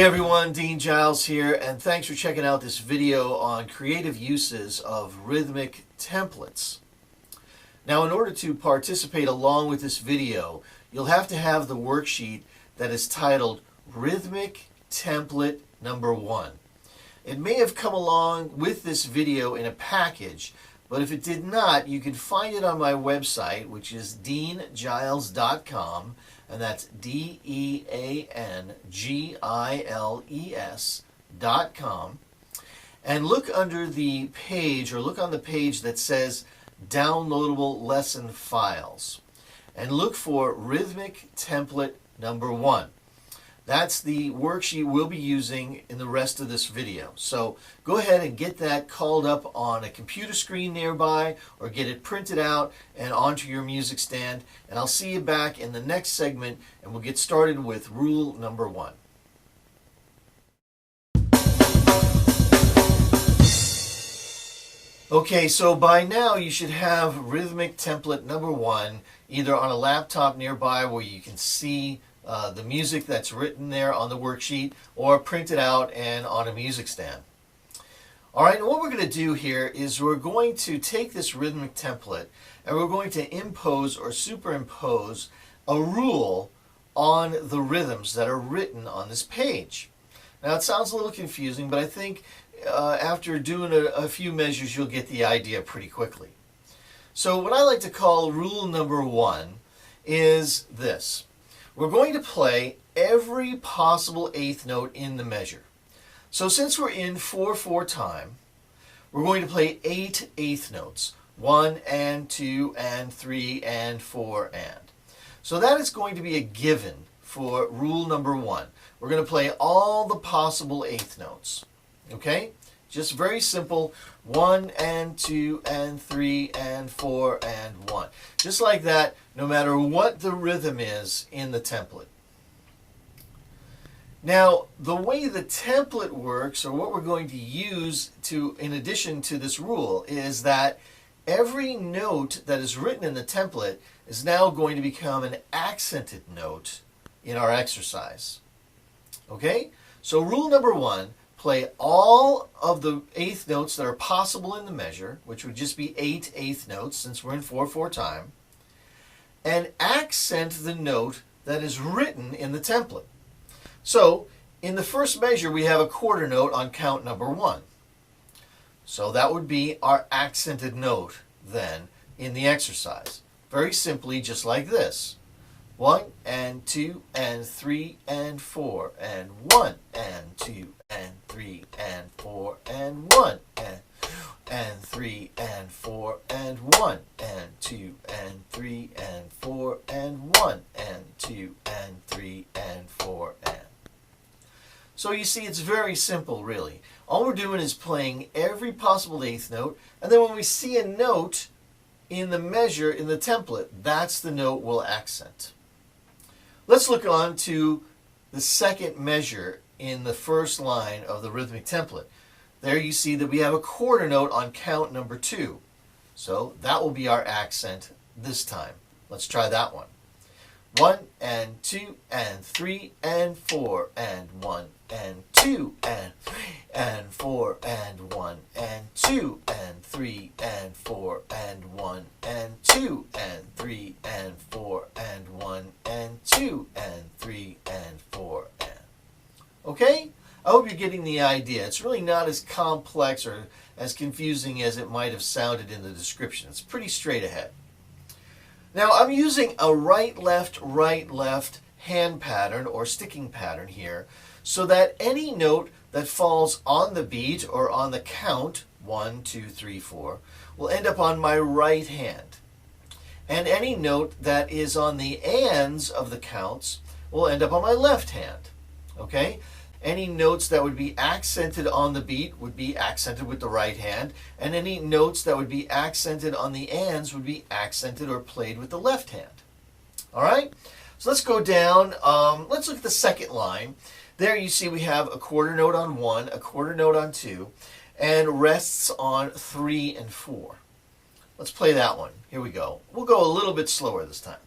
Hey everyone, Dean Giles here, and thanks for checking out this video on creative uses of rhythmic templates. Now, in order to participate along with this video, you'll have to have the worksheet that is titled Rhythmic Template Number 1. It may have come along with this video in a package, but if it did not, you can find it on my website, which is deangiles.com, and that's DeanGiles.com. And look under the page, or look on the page that says Downloadable Lesson Files, and look for Rhythmic Template Number 1. That's the worksheet we'll be using in the rest of this video. So go ahead and get that called up on a computer screen nearby, or get it printed out and onto your music stand. And I'll see you back in the next segment, and we'll get started with rule number 1. Okay, so by now you should have Rhythmic Template Number 1 either on a laptop nearby where you can see the music that's written there on the worksheet, or printed out and on a music stand. All right, and what we're going to do here is we're going to take this rhythmic template and we're going to impose or superimpose a rule on the rhythms that are written on this page. Now, it sounds a little confusing, but I think after doing a few measures, you'll get the idea pretty quickly. So what I like to call rule number 1 is this. We're going to play every possible eighth note in the measure. So since we're in 4/4 time, we're going to play 8 eighth notes. 1 and 2 and 3 and 4 and. So that is going to be a given for rule number 1. We're going to play all the possible eighth notes. Okay? Just very simple. 1 and 2 and 3 and 4 and 1. Just like that, no matter what the rhythm is in the template. Now, the way the template works, or what we're going to use in addition to this rule, is that every note that is written in the template is now going to become an accented note in our exercise. Okay? So rule number 1, play all of the eighth notes that are possible in the measure, which would just be 8 eighth notes since we're in 4/4 time, and accent the note that is written in the template. So in the first measure, we have a quarter note on count number 1. So that would be our accented note then in the exercise. Very simply, just like this. 1 and 2 and 3 and 4 and 1 and 2 and 3 and 4 and 1 and 3 and 4 and 1 and 2 and 3 and 4 and 1 and 2 and 3 and 4 and. So you see, it's very simple, really. All we're doing is playing every possible eighth note, and then when we see a note in the measure in the template, that's the note we'll accent. Let's look on to the second measure in the first line of the rhythmic template. There you see that we have a quarter note on count number 2. So that will be our accent this time. Let's try that one. 1 and 2 and 3 and 4 and 1 and 2 and 3 and 4 and 1 and 2 and 3 and 4 and 1 and 2 and 3 and 4 and 1 and 2 and 3 and 4 and. Okay? I hope you're getting the idea. It's really not as complex or as confusing as it might have sounded in the description. It's pretty straight ahead. Now, I'm using a right-left hand pattern or sticking pattern here, so that any note that falls on the beat or on the count, 1, 2, 3, 4, will end up on my right hand. And any note that is on the ands of the counts will end up on my left hand. Okay? Any notes that would be accented on the beat would be accented with the right hand, and any notes that would be accented on the ands would be accented or played with the left hand. All right? So let's go down. Let's look at the second line. There you see we have a quarter note on 1, a quarter note on 2, and rests on 3 and 4. Let's play that one. Here we go. We'll go a little bit slower this time.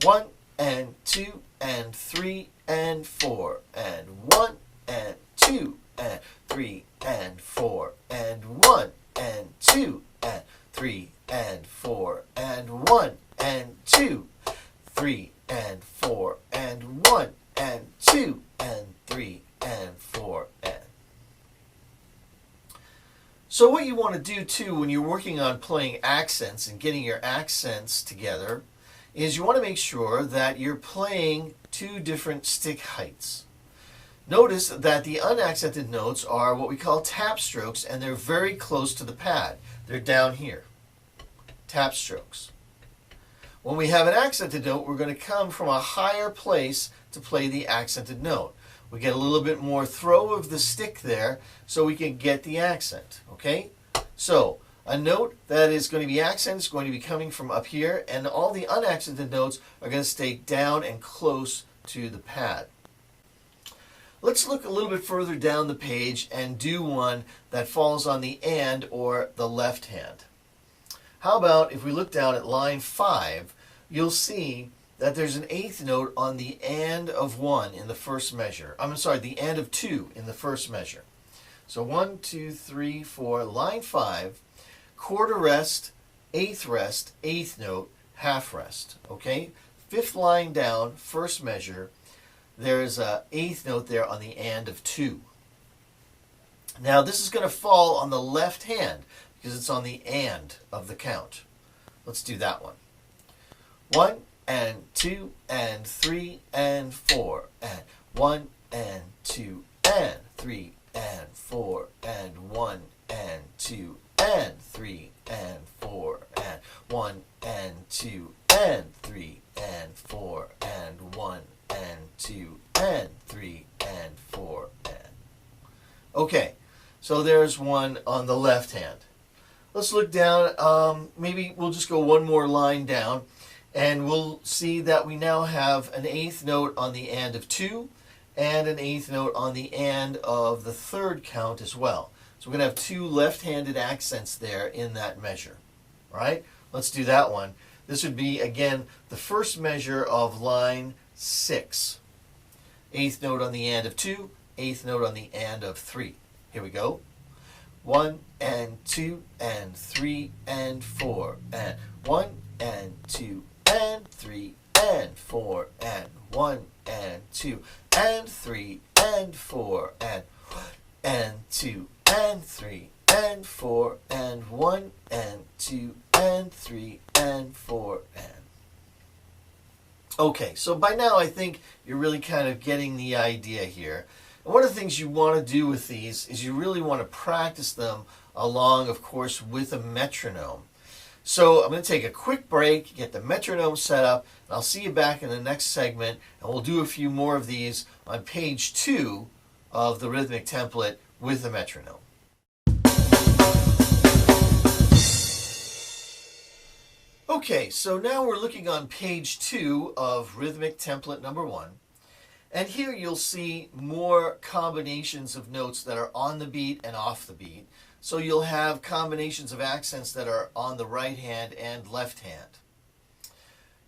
1 and 2 and 3 and 4 and 1 and 2 and 3 and 4 and 1 and 2 and 3 and 4 and 1 and 2, 3 and 4 and 1 and 2 and 3 and 4 and. So what you want to do too when you're working on playing accents and getting your accents together is you want to make sure that you're playing two different stick heights. Notice that the unaccented notes are what we call tap strokes, and they're very close to the pad. They're down here. Tap strokes. When we have an accented note, we're going to come from a higher place to play the accented note. We get a little bit more throw of the stick there so we can get the accent. Okay? So, a note that is going to be accented is going to be coming from up here, and all the unaccented notes are going to stay down and close to the pad. Let's look a little bit further down the page and do one that falls on the and or the left hand. How about if we look down at line 5, you'll see that there's an eighth note on the and of 1 in the first measure. I'm sorry, the and of 2 in the first measure. So 1, 2, 3, 4, line 5, quarter rest, eighth note, half rest. Okay? Fifth line down, first measure, there's an eighth note there on the and of 2. Now this is going to fall on the left hand because it's on the and of the count. Let's do that one. 1 and 2 and 3 and 4 and 1 and 2 and 3 and 4 and 1 and 2 and 3 and 4 and 1 and 2 and 3 and 4 and 1 and 2 and 3 and 4 and. Okay, so there's one on the left hand. Let's look down. Maybe we'll just go one more line down, and we'll see that we now have an eighth note on the and of 2 and an eighth note on the and of the third count as well. So we're going to have two left-handed accents there in that measure. All right, let's do that one. This would be, again, the first measure of line 6. Eighth note on the and of 2, eighth note on the and of 3. Here we go. 1 and 2 and 3 and 4 and 1 and 2 and 3 and 4 and 1 and 2 and 3 and 4 and 1 and 2 and 3 and 4 and 1 and 2 and 3 and 4 and. Okay, so by now I think you're really kind of getting the idea here. And one of the things you want to do with these is you really want to practice them along, of course, with a metronome. So I'm going to take a quick break, get the metronome set up, and I'll see you back in the next segment, and we'll do a few more of these on page 2 of the rhythmic template with the metronome. Okay, so now we're looking on page 2 of rhythmic template number 1. And here you'll see more combinations of notes that are on the beat and off the beat. So you'll have combinations of accents that are on the right hand and left hand.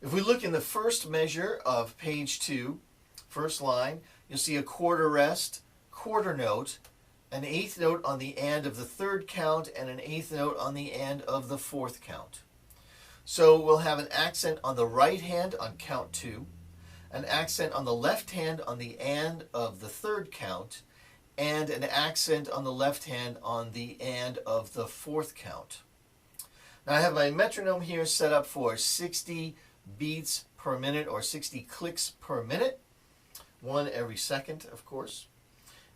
If we look in the first measure of page 2, first line, you'll see a quarter rest, quarter note, an eighth note on the and of the third count, and an eighth note on the and of the fourth count. So we'll have an accent on the right hand on count 2, an accent on the left hand on the and of the third count, and an accent on the left hand on the and of the fourth count. Now I have my metronome here set up for 60 beats per minute or 60 clicks per minute, one every second, of course.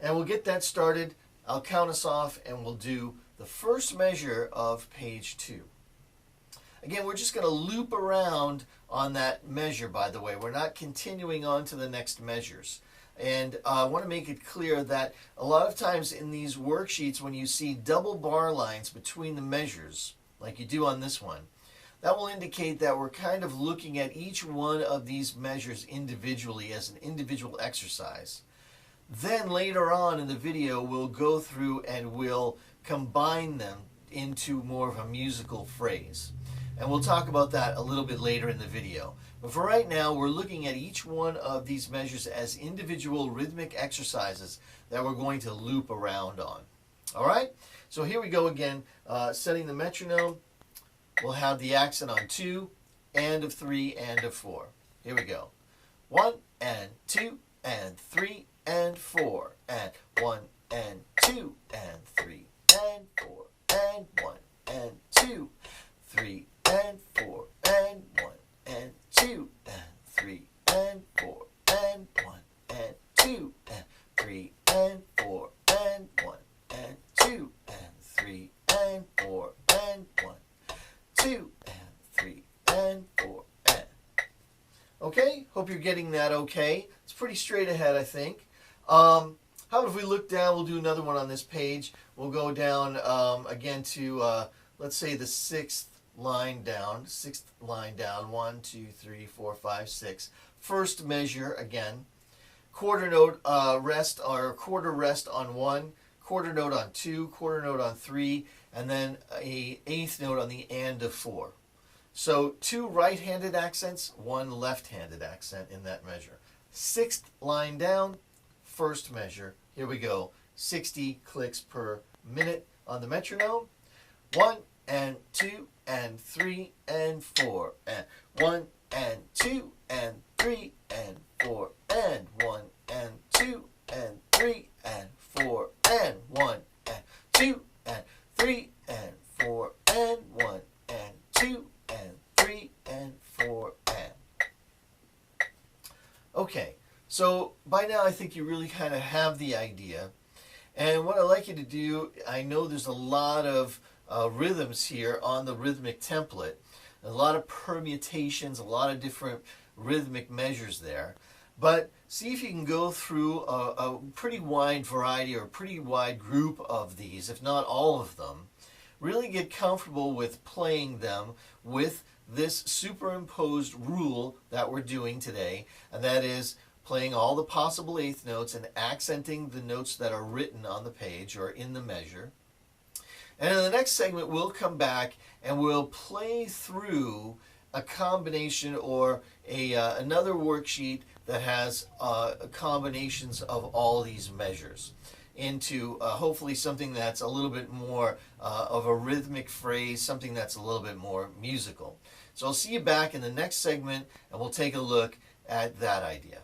And we'll get that started. I'll count us off and we'll do the first measure of page 2. Again, we're just going to loop around on that measure, by the way. We're not continuing on to the next measures. And I want to make it clear that a lot of times in these worksheets, when you see double bar lines between the measures, like you do on this one, that will indicate that we're kind of looking at each one of these measures individually as an individual exercise. Then later on in the video, we'll go through and we'll combine them into more of a musical phrase. And we'll talk about that a little bit later in the video. But for right now, we're looking at each one of these measures as individual rhythmic exercises that we're going to loop around on. All right? So here we go again, setting the metronome. We'll have the accent on 2, and of 3, and of 4. Here we go. 1 and 2 and 3 and 4 and 1 and 2 and 3 and 4 and 1 and 2, 3 and 4 and 1 and 2 and 3 and 4 and 1 and 2 and 3 and 4 and 1 and 2 and 3 and 4 and 1, 2 and 3 and 4 and. Okay, hope you're getting that okay. It's pretty straight ahead, I think. How about if we look down, we'll do another one on this page. We'll go down again to, let's say, the sixth line down. 1, 2, 3, 4, 5, 6. First measure again. Quarter note rest, or quarter rest on 1, quarter note on 2, quarter note on 3, and then a eighth note on the and of 4. So 2 right-handed accents, 1 left-handed accent in that measure. Sixth line down, first measure. Here we go. 60 clicks per minute on the metronome. 1 and 2 and 3 and 4 and 1 and 2 and 3 and 4 and 1 and 2 and 3 and 4 and 1 and 2 and 3 and 4 and 1 and 2 and 3 and 4 and. Okay, so by now I think you really kind of have the idea. And what I'd like you to do, I know there's a lot of rhythms here on the rhythmic template, a lot of permutations, a lot of different rhythmic measures there. But see if you can go through a pretty wide variety or a pretty wide group of these, if not all of them. Really get comfortable with playing them with this superimposed rule that we're doing today, and that is playing all the possible eighth notes and accenting the notes that are written on the page or in the measure. And in the next segment, we'll come back and we'll play through a combination or another worksheet that has combinations of all these measures into hopefully something that's a little bit more of a rhythmic phrase, something that's a little bit more musical. So I'll see you back in the next segment and we'll take a look at that idea.